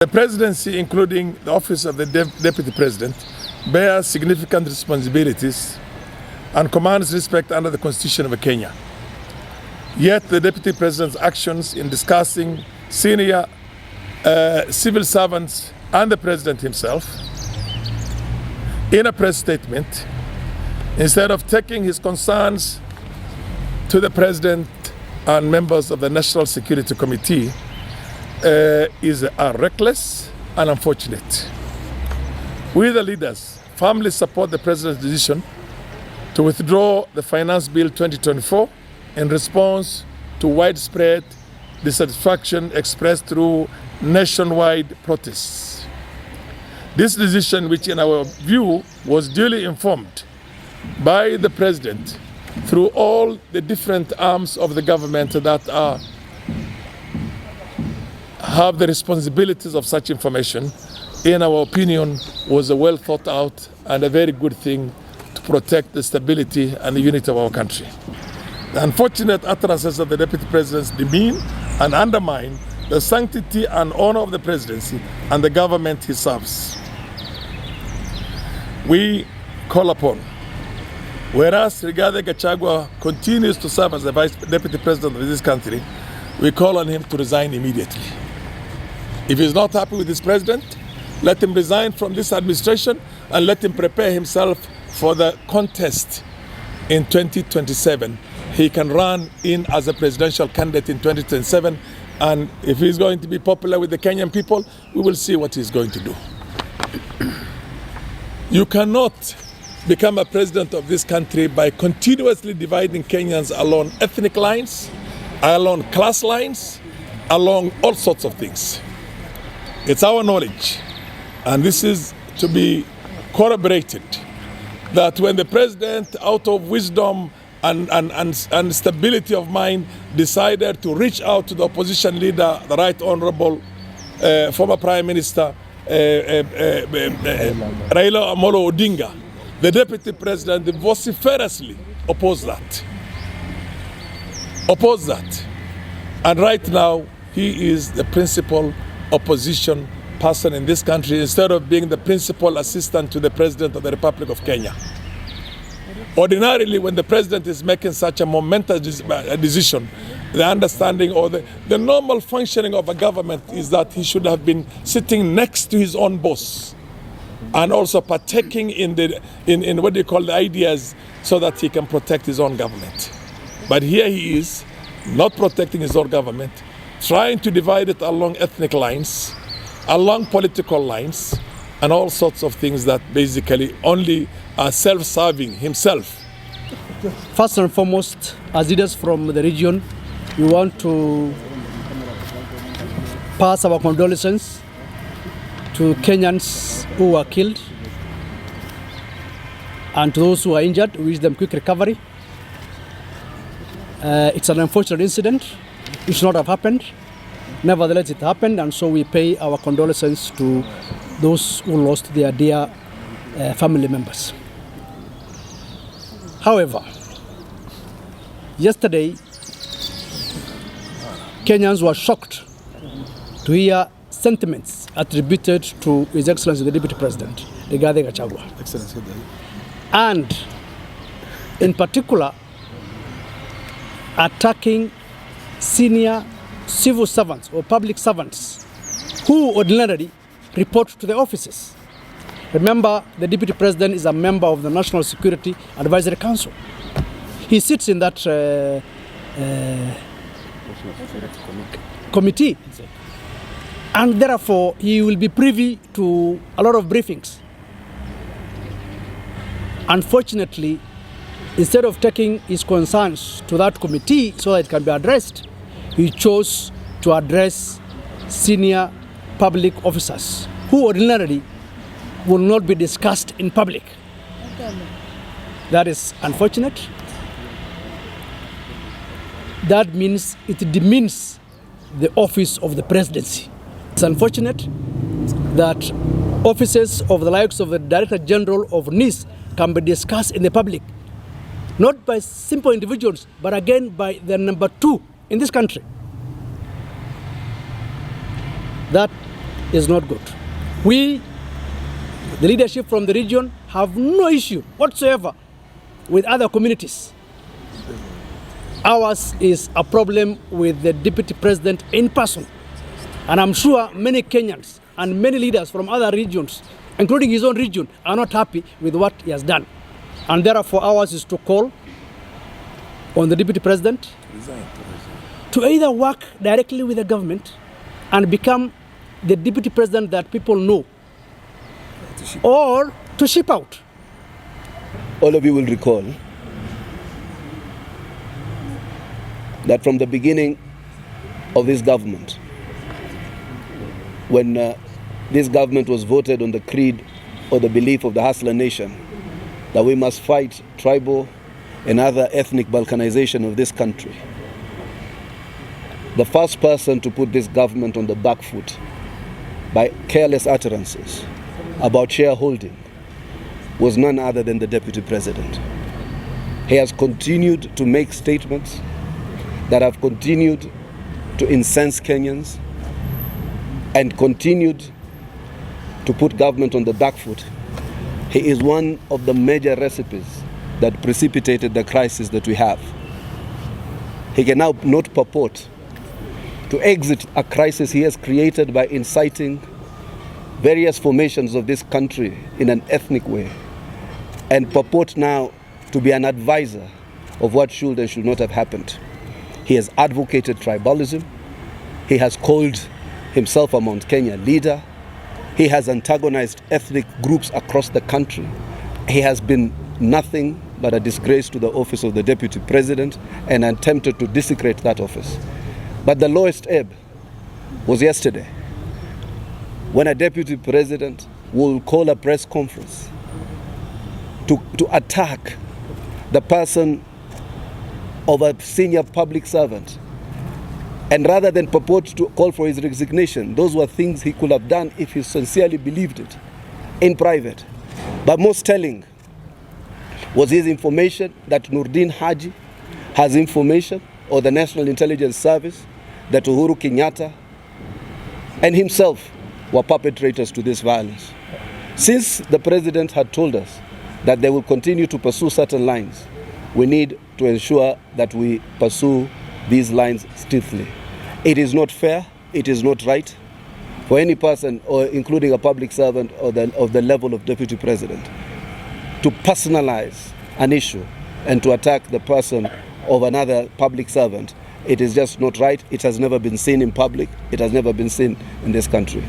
The presidency, including the office of the deputy president, bears significant responsibilities and commands respect under the Constitution of Kenya. Yet the deputy president's actions in discussing senior civil servants and the president himself, in a press statement, instead of taking his concerns to the president and members of the National Security Committee, are reckless and unfortunate. We, the leaders, firmly support the president's decision to withdraw the Finance Bill 2024 in response to widespread dissatisfaction expressed through nationwide protests. This decision, which in our view was duly informed by the president through all the different arms of the government that have the responsibilities of such information, in our opinion, was a well thought out and a very good thing to protect the stability and the unity of our country. The unfortunate utterances of the deputy presidents demean and undermine the sanctity and honor of the presidency and the government he serves. We call upon, whereas Rigathi Gachagua continues to serve as the deputy president of this country, we call on him to resign immediately. If he's not happy with his president, let him resign from this administration and let him prepare himself for the contest in 2027. He can run in as a presidential candidate in 2027, and if he's going to be popular with the Kenyan people, we will see what he's going to do. You cannot become a president of this country by continuously dividing Kenyans along ethnic lines, along class lines, along all sorts of things. It's our knowledge, and this is to be corroborated, that when the president, out of wisdom and stability of mind, decided to reach out to the opposition leader, the Right Honorable former Prime Minister Raila Amolo Odinga, the deputy president vociferously opposed that. And right now, he is the principal opposition person in this country instead of being the principal assistant to the President of the Republic of Kenya. Ordinarily, when the president is making such a momentous decision, the understanding or the normal functioning of a government is that he should have been sitting next to his own boss and also partaking in what they call the ideas so that he can protect his own government. But here he is, not protecting his own government, trying to divide it along ethnic lines, along political lines, and all sorts of things that basically only are self-serving himself. First and foremost, as leaders from the region, we want to pass our condolences to Kenyans who were killed and to those who are injured. We wish them quick recovery. It's an unfortunate incident. It should not have happened. Nevertheless, it happened, and so we pay our condolences to those who lost their dear family members. However, yesterday, Kenyans were shocked to hear sentiments attributed to His Excellency the Deputy President, Rigathi Gachagua. And in particular, attacking senior civil servants or public servants who ordinarily report to the offices. Remember, the Deputy President is a member of the National Security Advisory Council. He sits in that committee, and therefore he will be privy to a lot of briefings. Unfortunately, instead of taking his concerns to that committee so that it can be addressed, he chose to address senior public officers who ordinarily will not be discussed in public. That is unfortunate. That means it demeans the office of the presidency. It's unfortunate that offices of the likes of the Director General of NIS can be discussed in the public, not by simple individuals, but again by the number 2 in this country. That is not good. We, the leadership from the region, have no issue whatsoever with other communities. Ours is a problem with the Deputy President in person. And I'm sure many Kenyans and many leaders from other regions, including his own region, are not happy with what he has done. And therefore ours is to call on the Deputy President to either work directly with the government and become the Deputy President that people know, or to ship out. All of you will recall that from the beginning of this government, when this government was voted on the creed or the belief of the Hustler Nation, that we must fight tribal and other ethnic balkanization of this country, the first person to put this government on the back foot by careless utterances about shareholding was none other than the Deputy President. He has continued to make statements that have continued to incense Kenyans and continued to put government on the back foot. He is one of the major recipes that precipitated the crisis that we have. He can now not purport to exit a crisis he has created by inciting various formations of this country in an ethnic way, and purport now to be an advisor of what should and should not have happened. He has advocated tribalism. He has called himself a Mount Kenya leader. He has antagonized ethnic groups across the country. He has been nothing but a disgrace to the office of the Deputy President and attempted to desecrate that office. But the lowest ebb was yesterday, when a Deputy President will call a press conference to attack the person of a senior public servant. And rather than purport to call for his resignation, those were things he could have done if he sincerely believed it in private. But most telling was his information that Nurdin Haji has information, or the National Intelligence Service, that Uhuru Kenyatta and himself were perpetrators to this violence. Since the President had told us that they will continue to pursue certain lines, we need to ensure that we pursue these lines stiffly. It is not fair, it is not right for any person, or including a public servant of the level of Deputy President, to personalize an issue and to attack the person of another public servant. It is just not right. It has never been seen in public. It has never been seen in this country.